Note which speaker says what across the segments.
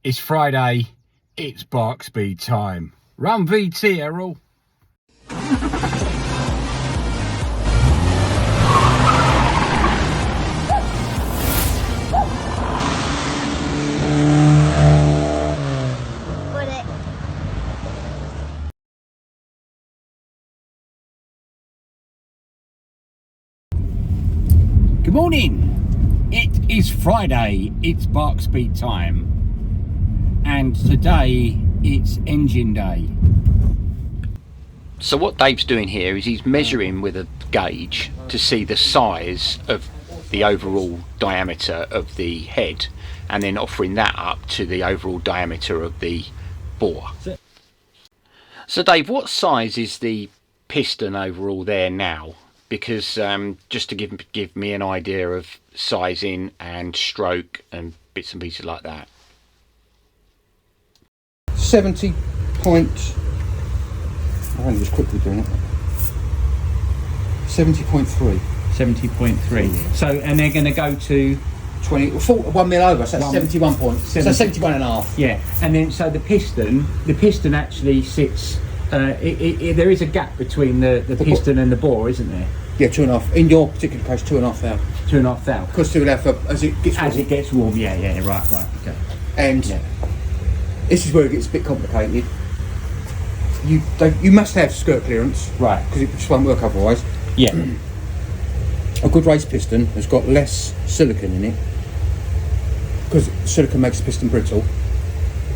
Speaker 1: It's Friday, it's Barkspeed time. Run VT, Errol. Good morning. It is Friday, it's Barkspeed time. And today it's engine day.
Speaker 2: So what Dave's doing here is he's measuring with a gauge to see the size of the overall diameter of the head and then offering that up to the overall diameter of the bore. So Dave, what size is the piston overall there now? Because just to give me an idea of sizing and stroke and bits and pieces like that.
Speaker 3: 70 point, I'm just quickly doing it, 70.3.
Speaker 1: 70.3. So, and they're going to go to
Speaker 3: 1 mil over, so that's 71 points. So 71 and a half.
Speaker 1: Yeah, and then so the piston actually sits, there is a gap between the piston and the bore, isn't there?
Speaker 3: Yeah, 2.5. In your particular case, 2.5 thou.
Speaker 1: 2.5 thou.
Speaker 3: Because 2.5 thou as it gets warm.
Speaker 1: As it gets warm, yeah, right, okay.
Speaker 3: And
Speaker 1: yeah.
Speaker 3: This is where it gets a bit complicated. You must have skirt clearance,
Speaker 1: right?
Speaker 3: Because it just won't work otherwise.
Speaker 1: Yeah.
Speaker 3: A good race piston has got less silicon in it, because silicon makes the piston brittle.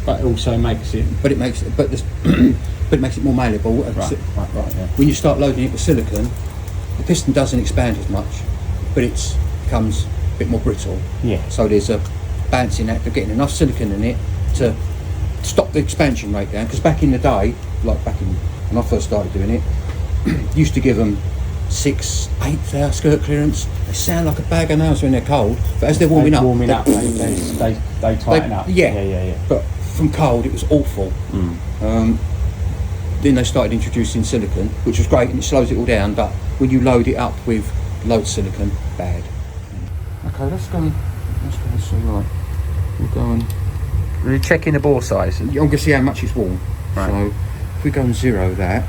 Speaker 1: But it also makes it.
Speaker 3: But it makes it. But it makes it more malleable.
Speaker 1: Right. Yeah.
Speaker 3: When you start loading it with silicon, the piston doesn't expand as much, but it becomes a bit more brittle.
Speaker 1: Yeah.
Speaker 3: So there's a balancing act of getting enough silicon in it to stop the expansion rate down. Because back in the day, like back in when I first started doing it, used to give them 6-8 thou skirt clearance. They sound like a bag of nails when they're cold, but as they're warming up,
Speaker 1: they tighten up.
Speaker 3: Yeah. But from cold, it was awful. Then they started introducing silicon, which was great, and it slows it all down. But when you load it up with load silicon, bad. Okay, let's go. So right, we're going.
Speaker 1: We're checking the bore size.
Speaker 3: I'm going to see how much it's warm.
Speaker 1: Right.
Speaker 3: So if we go and zero that,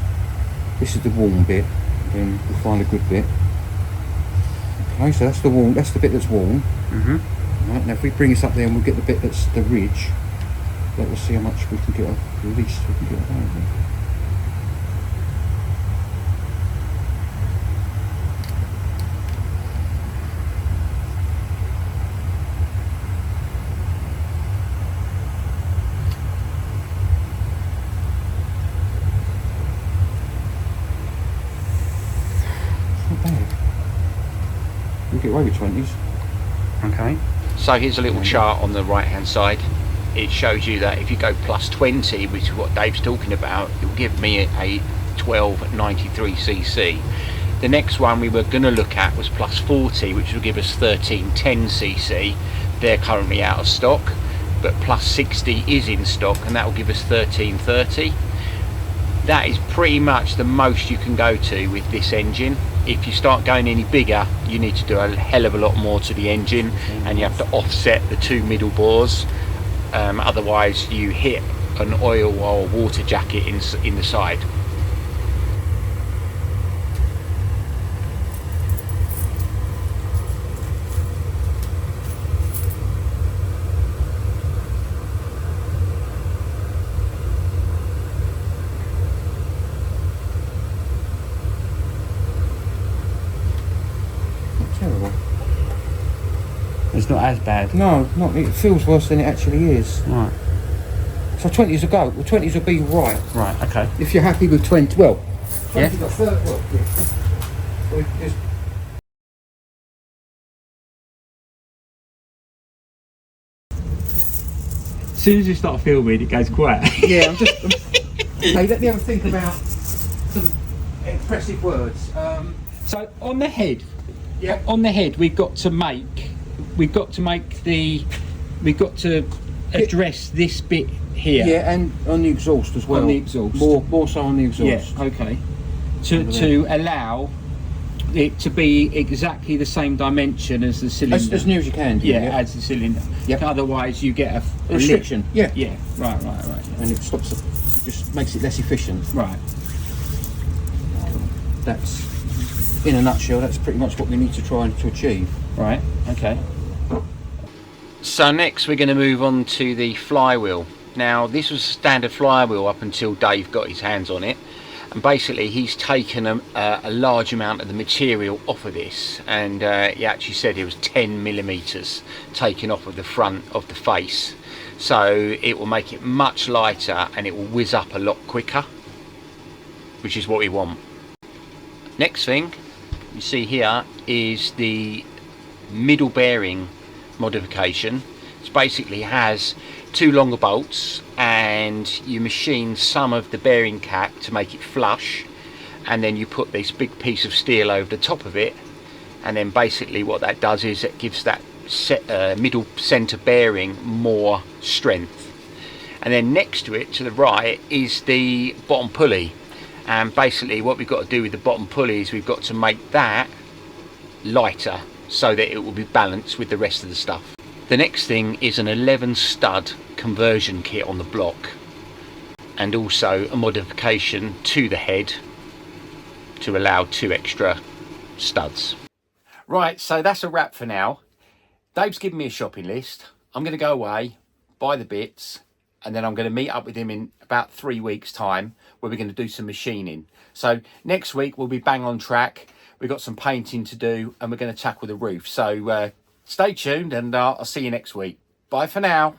Speaker 3: this is the warm bit. Then we'll find a good bit. Okay, so that's the warm. That's the bit that's warm. Right, now if we bring this up there and we'll get the bit that's the ridge. Let us see how much we can get. The least we can get out of it. We'll get away with 20s.
Speaker 1: Okay.
Speaker 2: So here's a little chart on the right hand side. It shows you that if you go plus 20, which is what Dave's talking about, it will give me a 1293cc. The next one we were going to look at was plus 40, which will give us 1310cc. They're currently out of stock, but plus 60 is in stock, and that will give us 1330. That is pretty much the most you can go to with this engine. If you start going any bigger, you need to do a hell of a lot more to the engine, and you have to offset the two middle bores. Otherwise you hit an oil or water jacket in the side.
Speaker 3: Terrible.
Speaker 1: It's not as bad.
Speaker 3: No, not. It feels worse than it actually is.
Speaker 1: Right.
Speaker 3: So 20s will go. Well, 20s will be right.
Speaker 1: Right. Okay.
Speaker 3: If you're happy with 20, well, 20's
Speaker 1: Yeah.
Speaker 3: got 30. Well, yeah. Well, there's
Speaker 1: As soon as you start filming, it goes quiet.
Speaker 3: yeah, I'm just. Hey, let me have a think about some impressive words.
Speaker 1: So on the head,
Speaker 3: Yeah.
Speaker 1: on the head, we've got to address this bit here.
Speaker 3: Yeah, and on the exhaust as well.
Speaker 1: On the exhaust.
Speaker 3: More so on the exhaust.
Speaker 1: Yeah. Okay. To allow it to be exactly the same dimension as the cylinder.
Speaker 3: As near as you can do.
Speaker 1: Yeah, as the cylinder.
Speaker 3: Yep.
Speaker 1: Otherwise, you get a
Speaker 3: restriction. Yeah.
Speaker 1: Yeah. Right.
Speaker 3: And it stops. It just makes it less efficient.
Speaker 1: Right.
Speaker 3: That's, in a nutshell, that's pretty much what we need to try and to achieve.
Speaker 1: Right. Okay.
Speaker 2: So next we're going to move on to the flywheel. Now this was a standard flywheel up until Dave got his hands on it, and basically he's taken a large amount of the material off of this, and he actually said it was 10 millimeters taken off of the front of the face, so it will make it much lighter and it will whiz up a lot quicker, which is what we want. Next thing you see here is the middle bearing modification. It basically has two longer bolts, and you machine some of the bearing cap to make it flush, and then you put this big piece of steel over the top of it, and then basically what that does is it gives that middle center bearing more strength. And then next to it to the right is the bottom pulley, and basically what we've got to do with the bottom pulley is we've got to make that lighter so that it will be balanced with the rest of the stuff. The next thing is an 11 stud conversion kit on the block, and also a modification to the head to allow 2 extra studs. Right, so that's a wrap for now. Dave's given me a shopping list. I'm going to go away, buy the bits, and then I'm going to meet up with him in about 3 weeks time, where we're going to do some machining. So next week we'll be bang on track. We've got some painting to do, and we're going to tackle the roof. So stay tuned, and I'll see you next week. Bye for now.